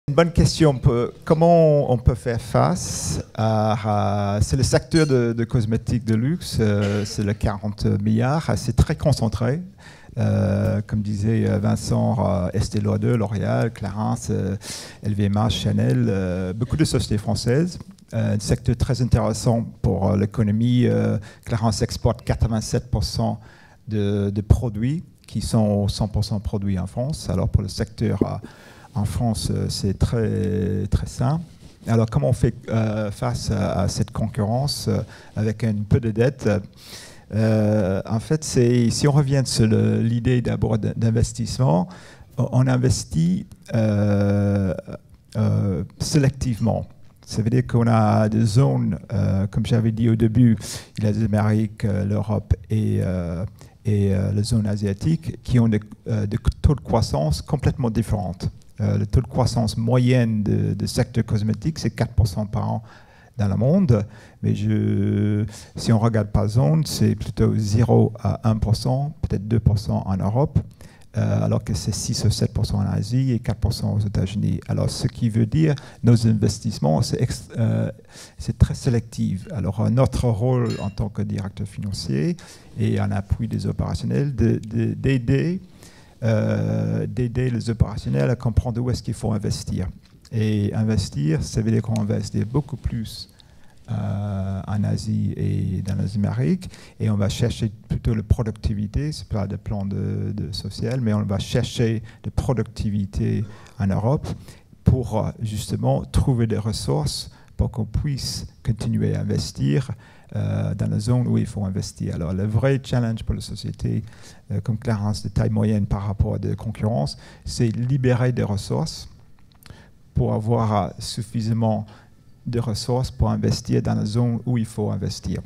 Une bonne question. Comment on peut faire face c'est le secteur de cosmétiques de luxe, c'est le 40 milliards, c'est très concentré. Comme disait Vincent, Estée Lauder, L'Oréal, Clarins, LVMH, Chanel, beaucoup de sociétés françaises. Un secteur très intéressant pour l'économie. Clarins exporte 87% de produits qui sont 100% produits en France. Alors pour le secteur en France, c'est très, très sain. Alors comment on fait face à cette concurrence avec un peu de dette? En fait, si on revient sur l'idée d'abord d'investissement, on investit sélectivement. Ça veut dire qu'on a des zones, comme j'avais dit au début, il y a les Amériques, l'Europe et la zone asiatique qui ont des taux de croissance complètement différents. Le taux de croissance moyenne du secteur cosmétique, c'est 4% par an dans le monde, mais si on regarde par zone, c'est plutôt 0 à 1%, peut-être 2% en Europe, alors que c'est 6 ou 7% en Asie et 4% aux États-Unis. Alors, ce qui veut dire nos investissements, c'est très sélectif. Alors, notre rôle en tant que directeur financier et en appui des opérationnels, d'aider les opérationnels à comprendre où est-ce qu'il faut investir. Et investir, ça veut dire qu'on investit beaucoup plus en Asie et dans les Amériques, et on va chercher plutôt la productivité, c'est pas des plans de social, mais on va chercher de productivité en Europe pour justement trouver des ressources pour qu'on puisse continuer à investir dans la zone où il faut investir. Alors le vrai challenge pour la société comme Clarins de taille moyenne par rapport à des concurrences, c'est libérer des ressources pour avoir suffisamment de ressources pour investir dans la zone où il faut investir.